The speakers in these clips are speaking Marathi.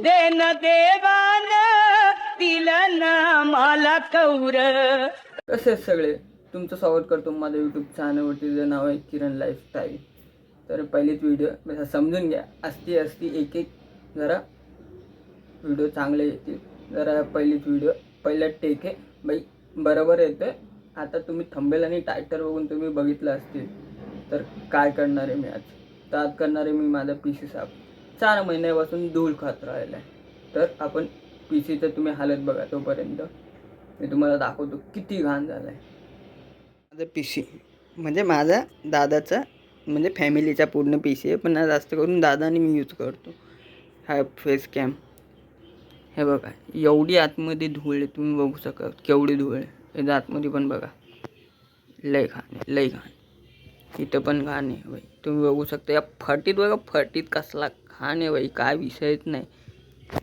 देन देवान दिलं ना मला कौर. कसे सगळे तुमचं स्वागत करतो माझ्या यूट्यूब चॅनलवरती, ज्याचं नाव आहे किरण लाईफस्टाईल. तर पहिलीच व्हिडिओ समजून घ्या, असती एक जरा व्हिडिओ चांगले येतील. जरा पहिलीच व्हिडिओ पहिला टेक आहे बाई, बरोबर येतं. आता तुम्ही थंबेल आणि टायटल बघून तुम्ही बघितलं असतील तर काय करणार आहे मी आज. तर आज करणार आहे मी माझा PC साफ. 4 महिन्यापासून धूळ खात राहिला आहे. तर आपण PCचं तुम्ही हालत बघा, तोपर्यंत मी तुम्हाला दाखवतो किती घाण झाला आहे माझा PC. म्हणजे माझा दादाचा, म्हणजे फॅमिलीचा पूर्ण PC आहे, पण जास्त करून दादाने मी यूज करतो. हा फेस कॅम. हे बघा, एवढी आतमध्ये धूळ आहे, तुम्ही बघू शकाल केवढी धूळ आहे. याच्या आतमध्ये पण बघा, लय घाण आहे, लय घाण. इथं पण घाण आहे बाई, तुम्ही बघू शकता. या फटीत बघा, फटीत कसला घाण आहे बाई, काय विषयच नाही.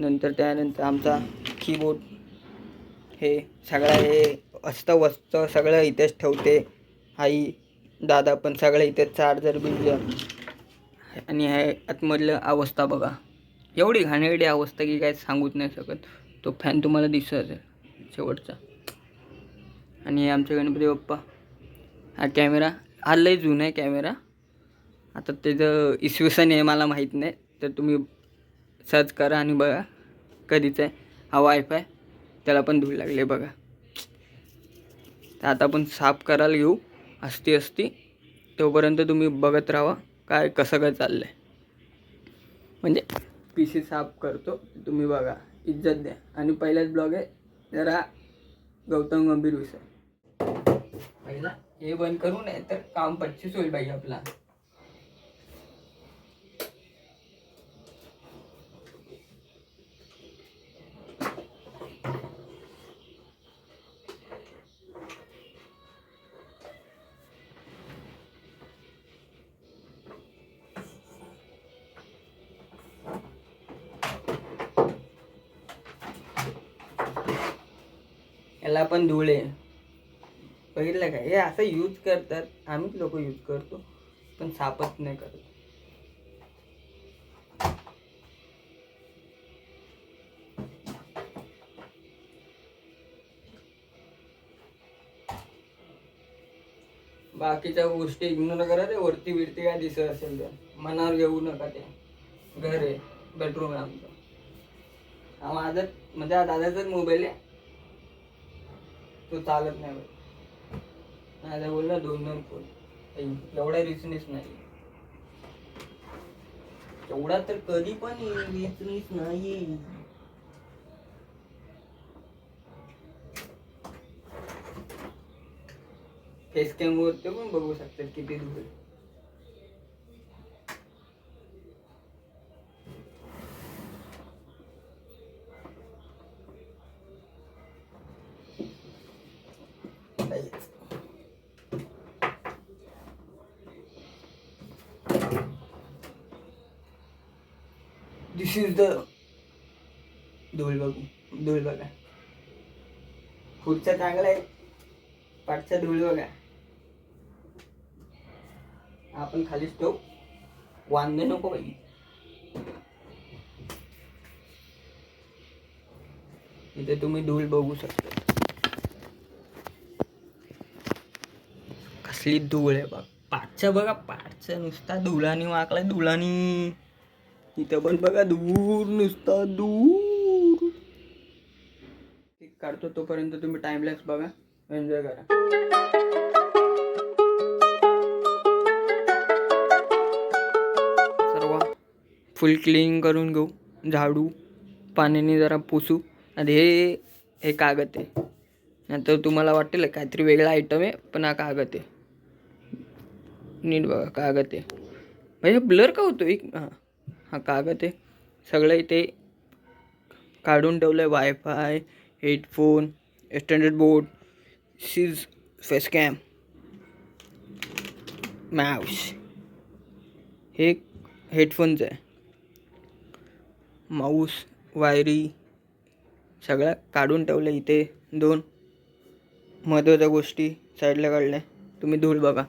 नंतर त्यानंतर आमचा कीबोर्ड, हे सगळं हे वस्त सगळं इथेच ठेवते आई दादा, पण सगळं इथे चार्जर बिजर. आणि हे आतमधलं अवस्था बघा, एवढी घाणेरडी अवस्था की काय सांगूच नाही शकत. तो फॅन तुम्हाला दिसत आहे शेवटचा. आणि हे आमचे गणपती बाप्पा. हा कॅमेरा, हा लय जुना आहे कॅमेरा. आता त्याचं इसवी सन आहे मला माहीत नाही, तर तुम्ही सर्च करा आणि बघा कधीचं आहे. हा वायफाय, त्याला पण धूळ लागले बघा. तर आता आपण साफ करायला घेऊ असती तोपर्यंत तुम्ही बघत राहा काय कसं काय चाललं आहे. म्हणजे PC साफ करतो, तुम्ही बघा, इज्जत द्या. आणि पहिलाच ब्लॉग आहे, जरा गौतम गंभीर विषय. पहिला हे बंद करू नये तर काम 25 होईल बाई आपला. याला पण धूळ आहे, बघितलं काय. हे असं यूज करतात, आम्हीच लोक यूज करतो, पण साफच नाही करत. बाकीच्या गोष्टी इग्नोर करा. ते वरती बिरती काय दिसत असेल तर मनावर घेऊ नका. ते घर आहे, बेडरूम आहे आमचं. हा माझा, म्हणजे हा दादाचाच मोबाईल आहे, तो चालत नाही बाई. माझा बोलला 2 फोन, एवढा रिचनेस नाही. एवढा तर कधी पण रिचनेस नाही. फेस कॅम वरती पण बघू शकतात किती धूळ. दिस इज द धूळ बघा. पुढचा चांगला आहे, पाठचा धूळ बघा. आपण खालीच ठेवू, वांदे नको बाई. इथे तुम्ही धूळ बघू शकता, कसली धूळ आहे बघ. पाठचा बघा, पाठचा नुसता धुळानी वाकलाय, धुळानी. इथं पण बघा धूळ, नुसता धूळ. काढतो तोपर्यंत तुम्ही टाइमलॅप्स बघा, एन्जॉय करा. सर्व फुल क्लीन करून घेऊ, झाडू पाण्याने जरा पुसू. आणि हे कागद आहे. नंतर तुम्हाला वाटेल काहीतरी वेगळा आयटम आहे, पण हा कागद आहे. नीट बघा, कागद आहे. म्हणजे ब्लर का होतो एक. हा कागद आहे. सगळं इथे काढून ठेवलं आहे. वायफाय, हेडफोन, एक्सटेंडेड बोर्ड, सीज, फेस कॅम, माऊस. हे हेडफोनचं आहे. माऊस, वायरी सगळं काढून ठेवलं. इथे 2 महत्त्वाच्या गोष्टी साईडला काढल्या. तुम्ही धूळ बघा,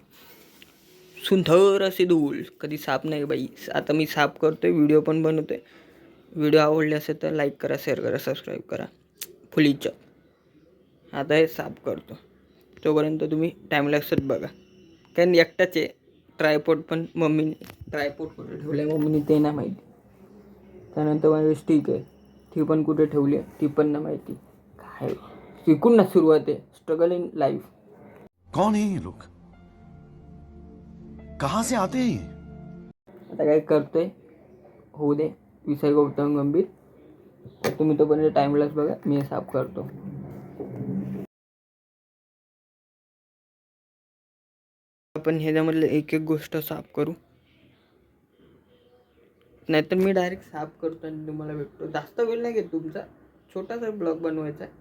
सुंदर अशी धूळ. कधी साफ नाही बाई. आता मी साफ करतोय, व्हिडिओ पण बनवतोय. व्हिडिओ आवडले असेल तर लाईक करा, शेअर करा, सबस्क्राईब करा. फुलीचं आता हे साफ करतो, तोपर्यंत तुम्ही टाईमलॅप्सच बघा. कारण एकटाच आहे. ट्रायपॉड पण मम्मीने, ट्रायपॉड कुठे ठेवलं आहे मम्मीने ते नाही माहिती. त्यानंतर माझी स्टिक आहे, ती पण कुठे ठेवली आहे ती पण नाही माहिती. काय शिकून ना सुरुवात आहे. Struggle in life. कौन है ये लोग, कहां से आते हैं ये? आता काय करतोय होऊ दे. विषय गौतम गंभीर. तर तुम्ही तोपर्यंत टाईमलॅप्स बघा, मी हे साफ करतो. आपण ह्याच्यामधलं एक एक गोष्ट साफ करू, नाहीतर मी डायरेक्ट साफ करतो आणि तुम्हाला भेटतो. जास्त वेळ नाही घेत तुमचा, छोटासा ब्लॉग बनवायचा आहे.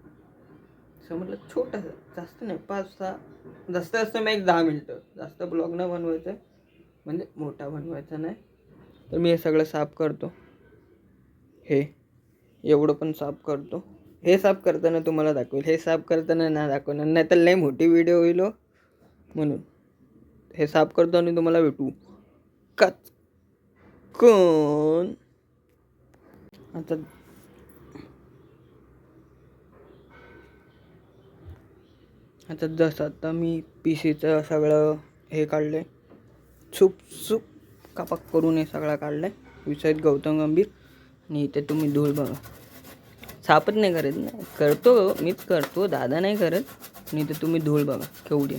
समजलं, छोटासा, जास्त नाही, 5-6, जास्त जास्त मी 10 मिनटं. जास्त ब्लॉग नाही बनवायचा आहे, म्हणजे मोठा बनवायचा नाही. तर मी हे सगळं साफ करतो. हे एवढं पण साफ करतो. हे साफ करताना तुम्हाला दाखवेल, हे साफ करताना नाही दाखवणार, नाही तर लई मोठी व्हिडिओ होईल म्हणून. हे साफ करतो आणि तुम्हाला भेटू कच कोण. आता जसं आता मी PCचं सगळं हे काढलं, चूप कापाक करून हे सगळं काढलं आहे. विषय गौतम गंभीर. आणि इथे तुम्ही धूळ बघा, साफच नाही करत ना, करतो मीच करतो, दादा नाही करत. आणि इथे तुम्ही धूळ बघा केवढी.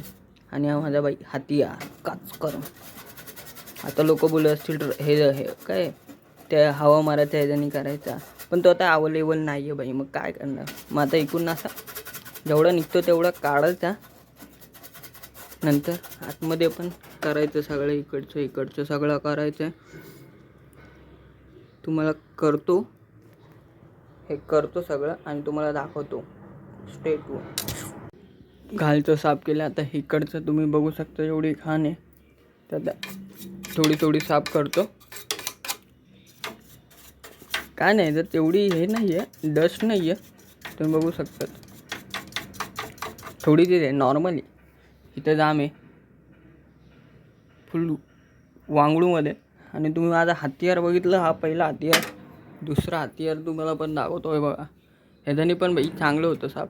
आणि हा माझा बाई हातियार काच कर. आता लोक बोलत असतील हे काय त्या हवा मारायचा ह्याच्यानी करायचा, पण तो आता अवेलेबल नाही आहे बाई, मग काय करणार. मग आता इकडून असा जेवढा निघतो तेवढा काढायचा, नंतर आतमध्ये पण करायचं सगळं, इकडचं सगळं करायचं. तुम्हाला करतो, हे करतो सगळं आणि तुम्हाला दाखवतो. Stay tune. घालचं साफ केलं. आता इकडचं तुम्ही बघू शकता एवढी घाण आहे, तर थोडी साफ करतो. काय नाही, तर तेवढी हे नाही आहे, डस्ट नाही आहे, तुम्ही बघू शकता. थोडी ती आहे नॉर्मली. इथं जाम आहे फुल वांगडूमध्ये. आणि तुम्ही माझा हातियार बघितलं, हा पहिला हातियार. दुसरा हातियार तुम्हाला पण दाखवतो आहे बघा. ह्याच्यानी पण बाई चांगलं होतं साफ,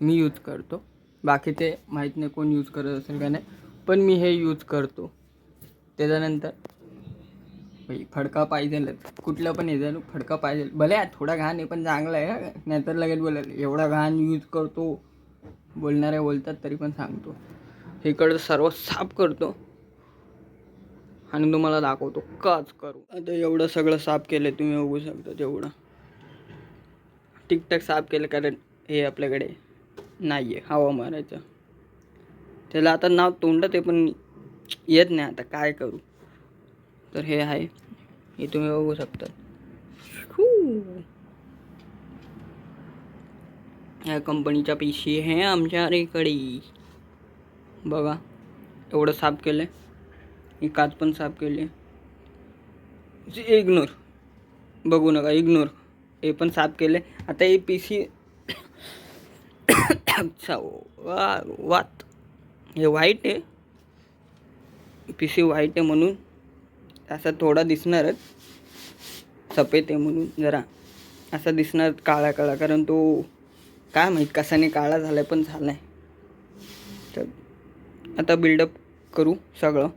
मी यूज करतो. बाकीचे माहीत नाही कोण यूज करत असेल का नाही, पण मी हे यूज करतो. त्याच्यानंतर बाई फडका पाहिजे, कुठलं पण ह्याच्यानं फडका पाहिजे. भले थोडा घाण आहे पण चांगला आहे, नाहीतर लगेच बोलायला एवढा घाण यूज करतो. बोलणारे बोलतात तरी पण सांगतो. इकडं सर्व साफ करतो आणि तुम्हाला दाखवतो काच करू. आता एवढं सगळं साफ केलं, तुम्ही बघू शकता. तेवढं ठीकठाक साफ केलं, कारण हे आपल्याकडे नाही आहे हवा मारायचं. त्याला आता नाव तोंडात आहे पण येत नाही, आता काय करू. तर हे आहे, हे तुम्ही बघू शकता. या कंपनीचा PC आहे आमच्या इकडे बघा. एवढं साफ केलं, ही काच पण साफ केली. इग्नोर, बघू नका, इग्नोर. हे पण साफ केले. आता हे PC वात हे व्हाईट आहे, PC व्हाईट आहे म्हणून असा थोडा दिसणारच. सफेद आहे म्हणून जरा असा दिसणार काळा, कारण तो काय माहीत कशाने काळा झाला, पण झाला आहे. तर आता बिल्डअप करू सगळं,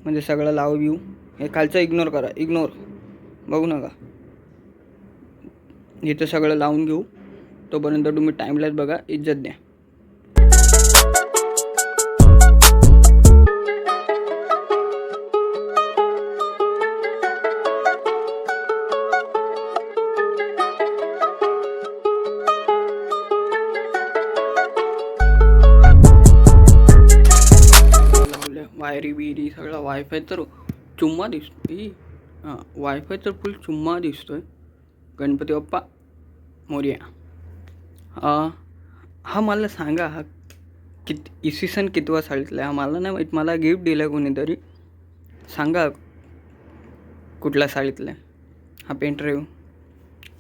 म्हणजे सगळं लावू घेऊ. हे खालचं इग्नोर करा, इग्नोर, बघू नका. इथं सगळं लावून घेऊ. तोपर्यंत तुम्ही टाईमलॅप्स बघा, इज्जत द्या. वायरी बिरी सगळा. वायफाय तर चुम्मा दिसतोय. हां, वायफाय तर फुल चुम्मा दिसतोय. गणपती बाप्पा मोरया. हा मला सांगा, हा इसवी सन कितवा सालीतला आहे? मला नाही माहीत, मला गिफ्ट दिलं कोणीतरी. सांगा कुठल्या सालीतला आहे हा पेनड्राईव्ह.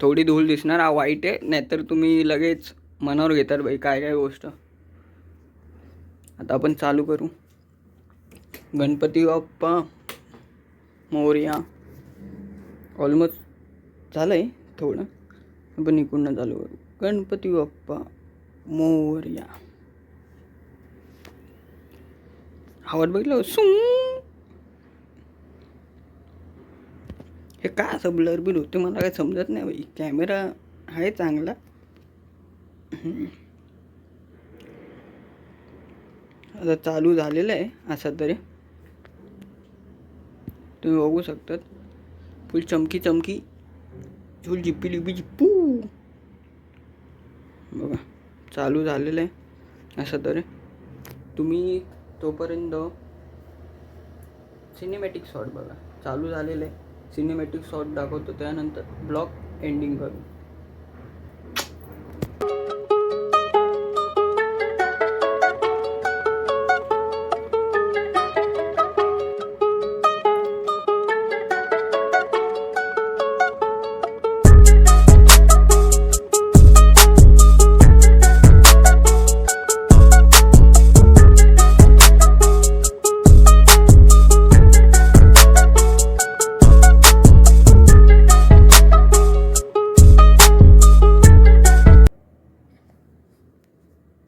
थोडी धूळ दिसणार, हा वाईट आहे, नाहीतर तुम्ही लगेच मनावर घेतात बाई काय गोष्ट. आता आपण चालू करू. गणपती बाप्पा मोरया. ऑलमोस्ट झालं आहे थोडं, पण इकडनं चालू करू. गणपती बाप्पा मोरया. आवाज बघितलं सू. हे काय असं ब्लर बिल होते मला काय समजत नाही बाई. कॅमेरा आहे चांगला. आता चालू झालेलं आहे असं तरी तुम्ही बघू शकतात. फुल चमकी चमकी फुल जिप्पी लिपी जिप्पू बघा चालू झालेलं आहे असं तरी. तुम्ही तोपर्यंत सिनेमॅटिक शॉट बघा. चालू झालेलं आहे. सिनेमॅटिक शॉट दाखवतो त्यानंतर ब्लॉग एंडिंग करू.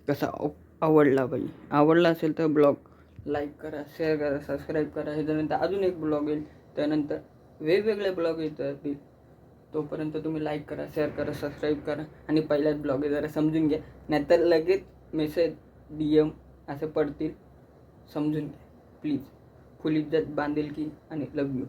कसा आवडला बाई. आवडला असेल तर ब्लॉग लाईक करा, शेअर करा, सबस्क्राईब करा. ह्याच्यानंतर अजून एक ब्लॉग येईल. त्यानंतर वेगवेगळे ब्लॉग येतात. तोपर्यंत तुम्ही लाईक करा, शेअर करा, सबस्क्राईब करा. आणि पहिलाच ब्लॉग आहे जरा समजून घ्या, नाहीतर लगेच मेसेज DM असे पडतील. समजून घ्या प्लीज. फुल इज्जत बांधील की आणि लव यू.